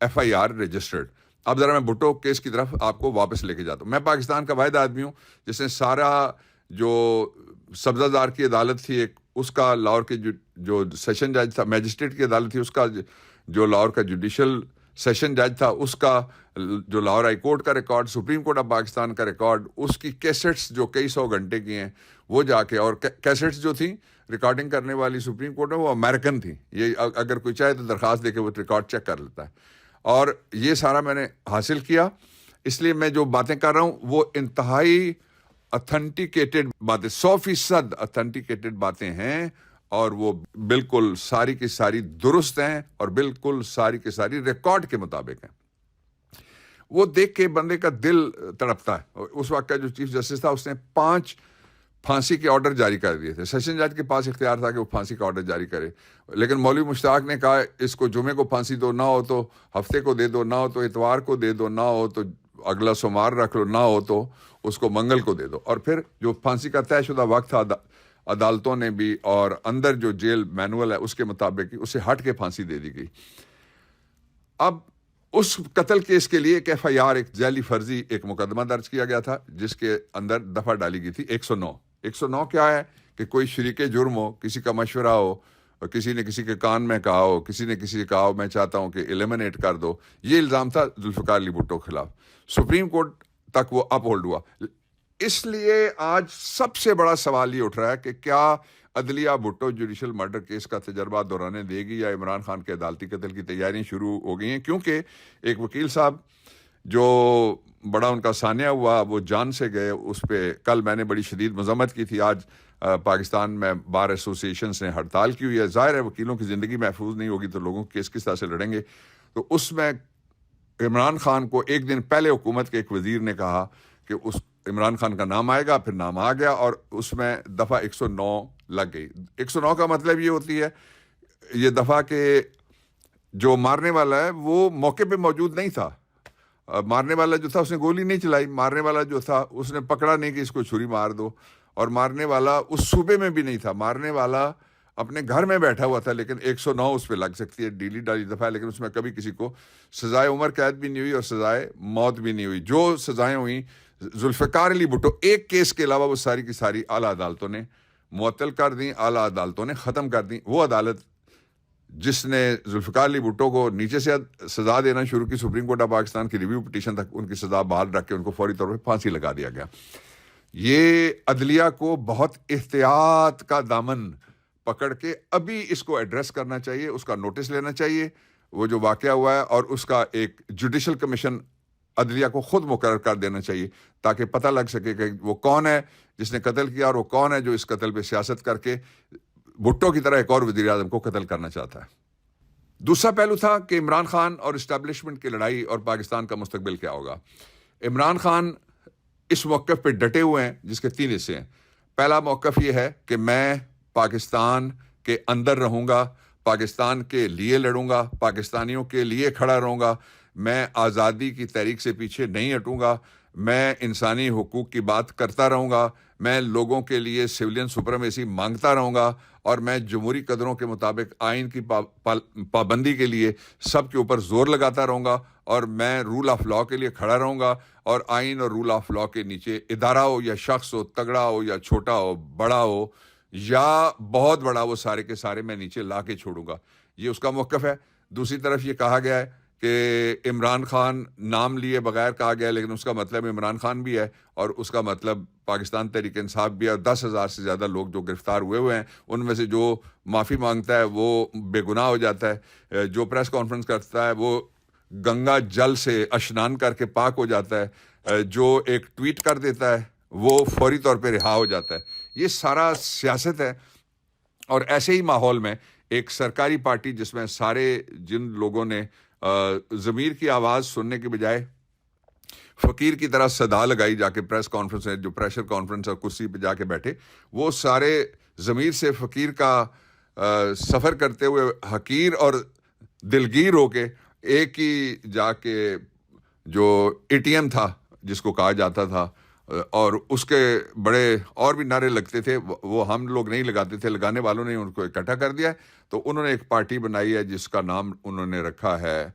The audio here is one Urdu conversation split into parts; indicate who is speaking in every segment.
Speaker 1: FIR registered. اب ذرا میں بھٹو کیس کی طرف آپ کو واپس لے کے جاتا ہوں. میں پاکستان کا واحد آدمی ہوں جس نے سارا جو سبزہ زار کی عدالت تھی ایک، اس کا لاہور کے جو سیشن جج تھا، میجسٹریٹ کی عدالت تھی، اس کا جو لاہور کا جوڈیشل سیشن جج تھا، اس کا جو لاہور ہائی کورٹ کا record, supreme court of Pakistan کا ریکارڈ، اس کی کیسٹس جو کئی 100 گھنٹے کی ہیں وہ جا کے، اور کیسٹس جو تھیں ریکارڈنگ کرنے والی سپریم کورٹ میں وہ امریکن تھیں. یہ اگر کوئی چاہے تو درخواست دے کے وہ ریکارڈ چیک کر لیتا ہے. اور یہ سارا میں نے حاصل کیا. اس لیے میں جو باتیں کر رہا ہوں وہ انتہائی اتھینٹیکیٹڈ باتیں، 100% اتھینٹیکیٹڈ باتیں ہیں، اور وہ بالکل ساری کی ساری درست ہیں اور بالکل ساری کی ساری ریکارڈ کے مطابق ہیں. وہ دیکھ کے بندے کا دل تڑپتا ہے. اس وقت کا جو چیف جسٹس تھا اس نے 5 پھانسی کے آرڈر جاری کر دیے تھے. سیشن جج کے پاس اختیار تھا کہ وہ پھانسی کا آرڈر جاری کرے، لیکن مولوی مشتاق نے کہا اس کو جمعے کو پھانسی دو، نہ ہو تو ہفتے کو دے دو، نہ ہو تو اتوار کو دے دو، نہ ہو تو اگلا سوموار رکھ لو، نہ ہو تو اس کو منگل کو دے دو. اور پھر جو پھانسی کا طے شدہ وقت تھا عدالتوں نے بھی اور اندر جو جیل مینول ہے اس کے مطابق اسے ہٹ کے پھانسی دے دی گئی. اب اس قتل کیس کے لیے ایک FIR، ایک ذیلی فرضی ایک مقدمہ درج کیا گیا تھا جس کے اندر دفعہ ڈالی گئی تھی 109. 109 کیا ہے کہ کوئی شریک جرم ہو، کسی کا مشورہ ہو، کسی نے کسی کے کان میں کہا ہو، کسی نے کسی سے کہا ہو میں چاہتا ہوں کہ ایلیمنیٹ کر دو. یہ الزام تھا ذوالفقار علی بھٹو کے خلاف. سپریم کورٹ تک وہ اپ ہولڈ ہوا. اس لیے آج سب سے بڑا سوال یہ اٹھ رہا ہے کہ کیا عدلیہ بھٹو جوڈیشل مرڈر کیس کا تجربہ دہرانے دے گی یا عمران خان کے عدالتی قتل کی تیاریاں شروع ہو گئی ہیں. کیونکہ ایک وکیل صاحب جو بڑا ان کا سانحہ ہوا وہ جان سے گئے. اس پہ کل میں نے بڑی شدید مذمت کی تھی. آج پاکستان میں بار ایسوسیشنز نے ہڑتال کی ہوئی ہے. ظاہر ہے وکیلوں کی زندگی محفوظ نہیں ہوگی تو لوگوں کیس کس طرح سے لڑیں گے. تو اس میں عمران خان کو ایک دن پہلے حکومت کے ایک وزیر نے کہا کہ اس عمران خان کا نام آئے گا، پھر نام آ گیا اور اس میں دفعہ 109 لگ گئی. 109 کا مطلب یہ ہوتی ہے یہ دفعہ کہ جو مارنے والا ہے وہ موقع پہ موجود نہیں تھا. مارنے والا جو تھا اس نے گولی نہیں چلائی، مارنے والا جو تھا اس نے پکڑا نہیں کہ اس کو چھری مار دو، اور مارنے والا اس صوبے میں بھی نہیں تھا. مارنے والا اپنے گھر میں بیٹھا ہوا تھا، لیکن 109 اس پہ لگ سکتی ہے، ڈیلی ڈالی دفعہ. لیکن اس میں کبھی کسی کو سزائے عمر قید بھی نہیں ہوئی اور سزائے موت بھی نہیں ہوئی. جو سزائیں ہوئیں ذوالفقار علی بھٹو ایک کیس کے علاوہ وہ ساری کی ساری اعلیٰ عدالتوں نے معطل کر دیں، اعلیٰ عدالتوں نے ختم کر دیں. وہ عدالت جس نے ذوالفقار علی بھٹو کو نیچے سے سزا دینا شروع کی، سپریم کورٹ آف پاکستان کی ریویو پٹیشن تک ان کی سزا بحال رکھ کے ان کو فوری طور پہ پھانسی لگا دیا گیا. یہ عدلیہ کو بہت احتیاط کا دامن پکڑ کے ابھی اس کو ایڈریس کرنا چاہیے، اس کا نوٹس لینا چاہیے وہ جو واقعہ ہوا ہے، اور اس کا ایک جوڈیشل کمیشن عدلیہ کو خود مقرر کر دینا چاہیے تاکہ پتہ لگ سکے کہ وہ کون ہے جس نے قتل کیا اور وہ کون ہے جو اس قتل پہ سیاست کر کے بھٹو کی طرح ایک اور وزیر اعظم کو قتل کرنا چاہتا ہے. دوسرا پہلو تھا کہ عمران خان اور اسٹیبلشمنٹ کی لڑائی اور پاکستان کا مستقبل کیا ہوگا. عمران خان اس موقف پہ ڈٹے ہوئے ہیں جس کے 3 حصے ہیں. پہلا موقف یہ ہے کہ میں پاکستان کے اندر رہوں گا، پاکستان کے لیے لڑوں گا، پاکستانیوں کے لیے کھڑا رہوں گا، میں آزادی کی تحریک سے پیچھے نہیں ہٹوں گا، میں انسانی حقوق کی بات کرتا رہوں گا، میں لوگوں کے لیے سویلین سپریمیسی مانگتا رہوں گا، اور میں جمہوری قدروں کے مطابق آئین کی پابندی کے لیے سب کے اوپر زور لگاتا رہوں گا، اور میں رول آف لاء کے لیے کھڑا رہوں گا. اور آئین اور رول آف لاء کے نیچے ادارہ ہو یا شخص ہو، تگڑا ہو یا چھوٹا ہو، بڑا ہو یا بہت بڑا، وہ سارے کے سارے میں نیچے لا کے چھوڑوں گا. یہ اس کا موقف ہے. دوسری طرف یہ کہا گیا ہے کہ عمران خان نام لیے بغیر کہا گیا، لیکن اس کا مطلب عمران خان بھی ہے اور اس کا مطلب پاکستان تحریک انصاف بھی ہے. اور 10,000 سے زیادہ لوگ جو گرفتار ہوئے ہیں ان میں سے جو معافی مانگتا ہے وہ بے گناہ ہو جاتا ہے، جو پریس کانفرنس کرتا ہے وہ گنگا جل سے اشنان کر کے پاک ہو جاتا ہے، جو ایک ٹویٹ کر دیتا ہے وہ فوری طور پہ رہا ہو جاتا ہے. یہ سارا سیاست ہے. اور ایسے ہی ماحول میں ایک سرکاری پارٹی جس میں سارے جن لوگوں نے ضمیر کی آواز سننے کے بجائے فقیر کی طرح صدا لگائی جا کے پریس کانفرنس میں، جو پریشر کانفرنس اور کرسی پہ جا کے بیٹھے، وہ سارے ضمیر سے فقیر کا سفر کرتے ہوئے حقیر اور دلگیر ہو کے ایک ہی جا کے جو ATM تھا جس کو کہا جاتا تھا، اور اس کے بڑے اور بھی نعرے لگتے تھے، وہ ہم لوگ نہیں لگاتے تھے، لگانے والوں نے ان کو اکٹھا کر دیا. تو انہوں نے ایک پارٹی بنائی ہے جس کا نام انہوں نے رکھا ہے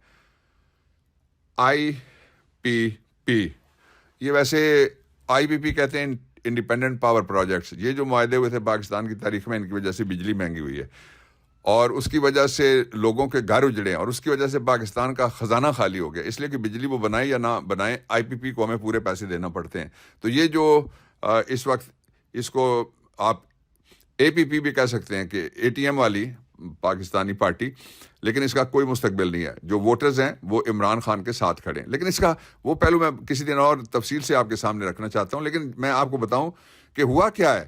Speaker 1: IPP. یہ ویسے IPP کہتے ہیں انڈیپینڈنٹ پاور پروجیکٹس. یہ جو معاہدے ہوئے تھے پاکستان کی تاریخ میں، ان کی وجہ سے بجلی مہنگی ہوئی ہے اور اس کی وجہ سے لوگوں کے گھر اجڑے ہیں اور اس کی وجہ سے پاکستان کا خزانہ خالی ہو گیا. اس لیے کہ بجلی وہ بنائے یا نہ بنائے، IPP کو ہمیں پورے پیسے دینا پڑتے ہیں. تو یہ جو اس وقت اس کو آپ APP بھی کہہ سکتے ہیں کہ ATM والی پاکستانی پارٹی، لیکن اس کا کوئی مستقبل نہیں ہے. جو ووٹرز ہیں وہ عمران خان کے ساتھ کھڑے ہیں. لیکن اس کا وہ پہلو میں کسی دن اور تفصیل سے آپ کے سامنے رکھنا چاہتا ہوں. لیکن میں آپ کو بتاؤں کہ ہوا کیا ہے.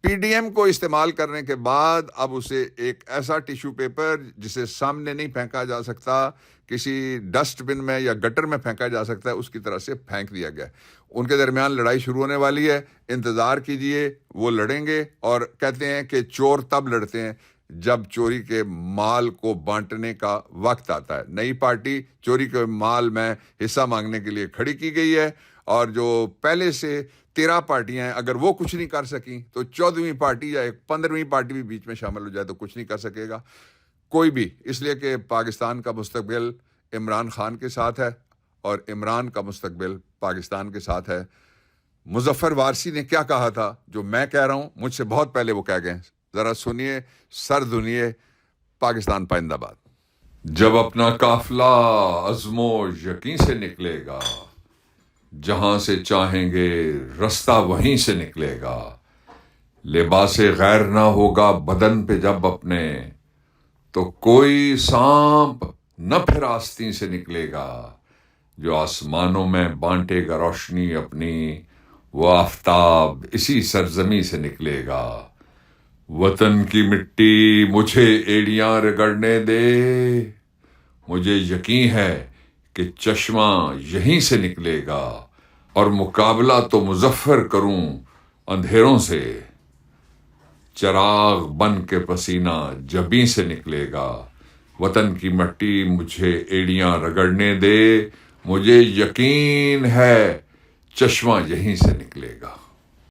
Speaker 1: PDM کو استعمال کرنے کے بعد اب اسے ایک ایسا ٹیشو پیپر جسے سامنے نہیں پھینکا جا سکتا، کسی ڈسٹ بن میں یا گٹر میں پھینکا جا سکتا ہے، اس کی طرح سے پھینک دیا گیا. ان کے درمیان لڑائی شروع ہونے والی ہے. انتظار کیجئے، وہ لڑیں گے. اور کہتے ہیں کہ چور تب لڑتے ہیں جب چوری کے مال کو بانٹنے کا وقت آتا ہے. نئی پارٹی چوری کے مال میں حصہ مانگنے کے لیے کھڑی کی گئی ہے، اور جو پہلے سے 13 پارٹیاں ہیں، اگر وہ کچھ نہیں کر سکیں تو 14ویں پارٹی یا 15ویں پارٹی بھی بیچ میں شامل ہو جائے تو کچھ نہیں کر سکے گا کوئی بھی. اس لیے کہ پاکستان کا مستقبل عمران خان کے ساتھ ہے اور عمران کا مستقبل پاکستان کے ساتھ ہے. مظفر وارثی نے کیا کہا تھا جو میں کہہ رہا ہوں، مجھ سے بہت پہلے وہ کہہ گئے. ذرا سنیے، سر دھنیے. پاکستان پائندہ باد. جب اپنا قافلہ عزم و یقین سے نکلے گا، جہاں سے چاہیں گے رستہ وہیں سے نکلے گا. لباس غیر نہ ہوگا بدن پہ جب اپنے، تو کوئی سانپ نہ پھر آستین سے نکلے گا. جو آسمانوں میں بانٹے گا روشنی اپنی، وہ آفتاب اسی سرزمیں سے نکلے گا. وطن کی مٹی مجھے ایڑیاں رگڑنے دے، مجھے یقین ہے کہ چشمہ یہیں سے نکلے گا. اور مقابلہ تو مظفر کروں اندھیروں سے، چراغ بن کے پسینہ جبیں سے نکلے گا. وطن کی مٹی مجھے ایڑیاں رگڑنے دے، مجھے یقین ہے چشمہ یہیں سے نکلے گا.